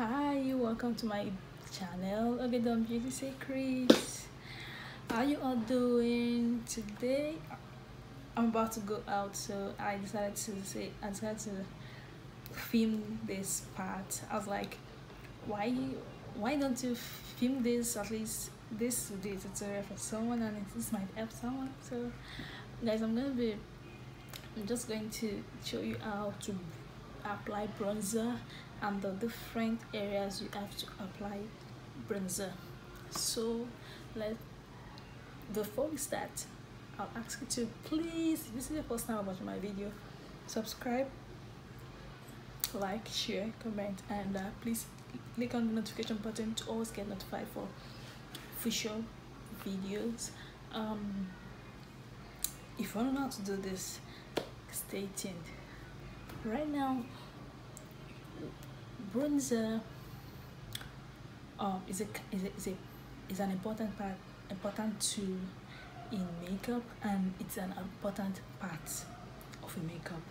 Hi, welcome to my channel. Okay, Dom Beauty Secrets. How you all doing today? I'm about to go out, so I decided to film this part. I was like, why don't you film this? At least this will be a tutorial for someone, and this might help someone. So, guys, I'm just going to show you how to apply bronzer and the different areas you have to apply bronzer. So before we start, I'll ask you to please, if this is the first time watching my video, subscribe, like, share, comment, and please click on the notification button to always get notified for future videos. If you want to know how to do this, stay tuned. Right now, bronzer is an important tool in makeup, and it's an important part of a makeup,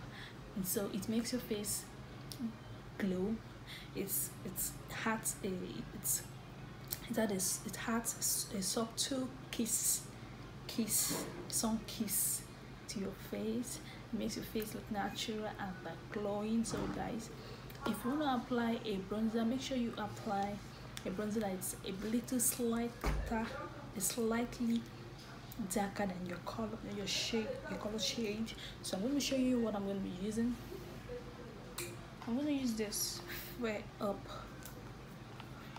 and so it makes your face glow. It has a subtle some kiss to your face. It makes your face look natural and like glowing. So guys, if you want to apply a bronzer, make sure you apply a bronzer that's slightly darker than your color shade. So I'm going to show you what I'm going to be using. I'm going to use this Flare Up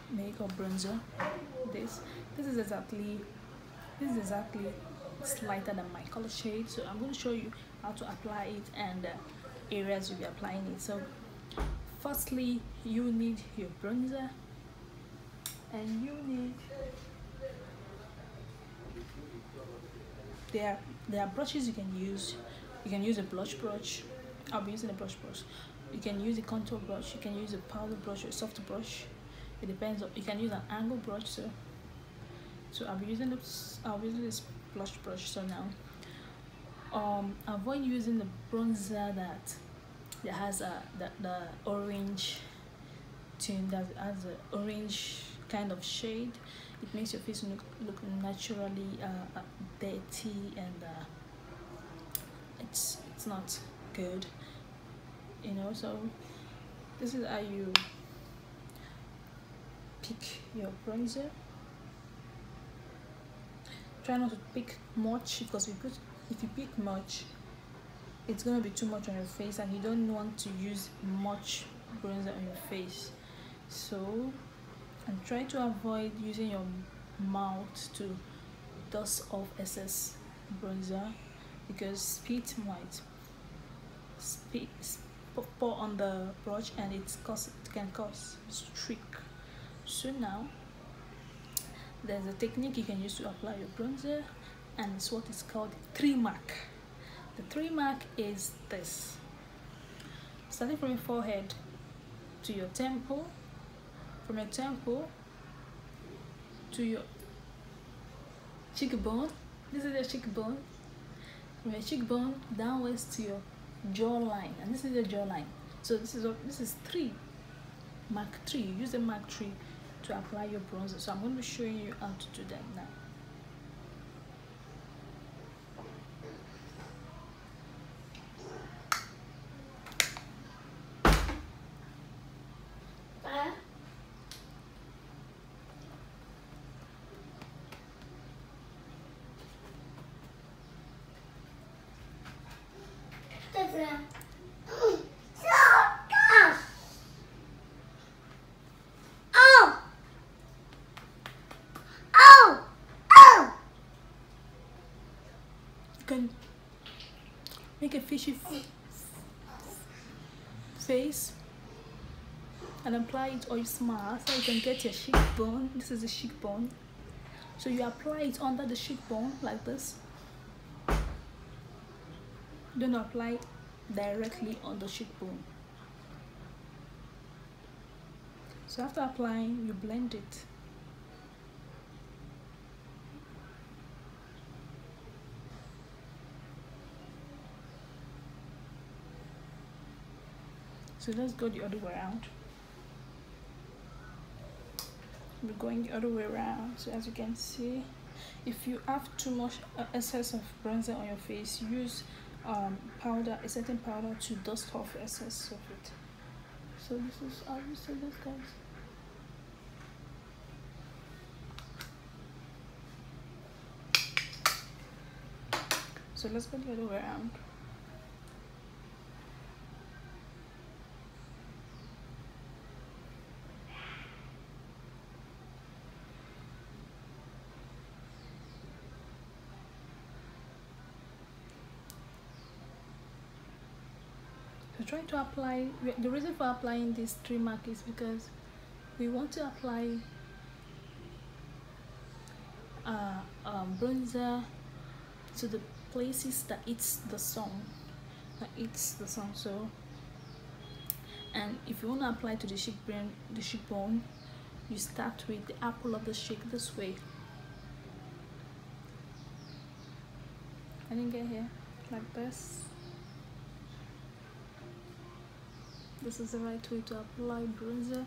makeup bronzer. This is exactly lighter than my color shade, so I'm going to show you how to apply it and areas you'll be applying it. So firstly, you need your bronzer, and you need there are brushes you can use. You can use a blush brush. I'll be using a blush brush. You can use a contour brush, you can use a powder brush or a soft brush. It depends on, you can use an angle brush. So I'll be using this blush brush. So now avoid using the bronzer that has the orange tone, that has an orange kind of shade. It makes your face look naturally dirty, and it's not good, you know. So this is how you pick your bronzer. Try not to pick much, because if you pick much, it's gonna be too much on your face, and you don't want to use much bronzer on your face. So, and try to avoid using your mouth to dust off excess bronzer, because spit might pour on the brush, and it can cause streak. So now there's a technique you can use to apply your bronzer, and it's what is called 3 mark. The 3 mark is this: starting from your forehead to your temple, from your temple to your cheekbone. This is your cheekbone. From your cheekbone downwards to your jawline, and this is your jawline. So this is 3 mark 3. You use the mark 3 to apply your bronzer. So I'm going to be showing you how to do that now. You can make a fishy face and apply it, or you smile, so you can get your cheekbone. This is the cheekbone, so you apply it under the cheekbone like this. Don't apply directly on the cheekbone. So after applying, you blend it. So let's go the other way around. we're going the other way around. So as you can see, if you have too much excess of bronzer on your face, use powder, a certain powder, to dust off excess of it. So this is how you say this, guys. So let's go the other way around. So try to apply, the reason for applying this 3 mark is because we want to apply bronzer to the places that it's the sun, so, and if you want to apply to the cheekbone, you start with the apple of the cheek this way. I didn't get here, like this. This is the right way to apply bronzer.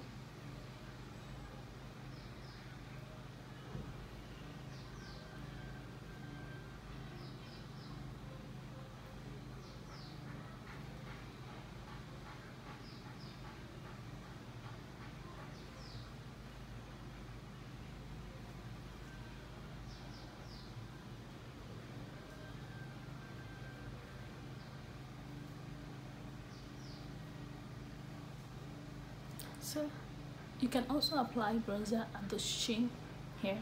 So you can also apply bronzer at the chin here.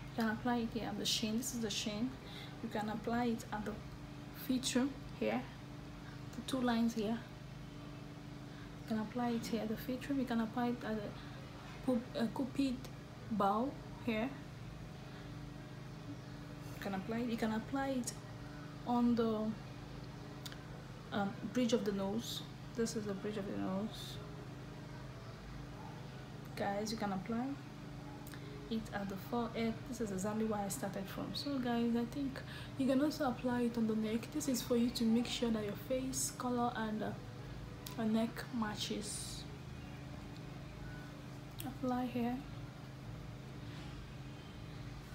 You can apply it here at the chin. This is the chin. You can apply it at the feature here, the 2 lines here. You can apply it here at the feature. You can apply it at the cupid bow here. You can apply it on the bridge of the nose. This is the bridge of the nose, guys. You can apply it at the forehead. This is exactly where I started from. So guys, I think you can also apply it on the neck. This is for you to make sure that your face color and your neck matches. Apply here.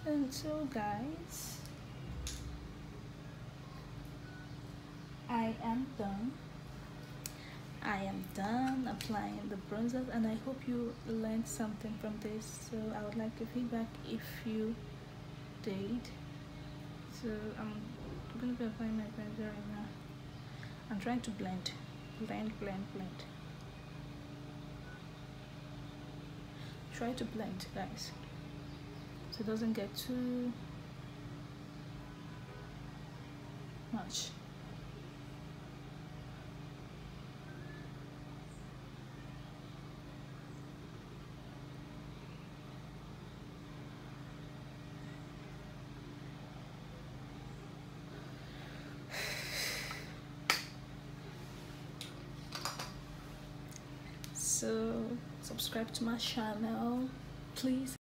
And so guys, I am done applying the bronzers, and I hope you learned something from this. So I would like your feedback if you did. So I'm going to be applying my bronzer right now. I'm trying to blend. Try to blend, guys, so it doesn't get too much. So subscribe to my channel, please.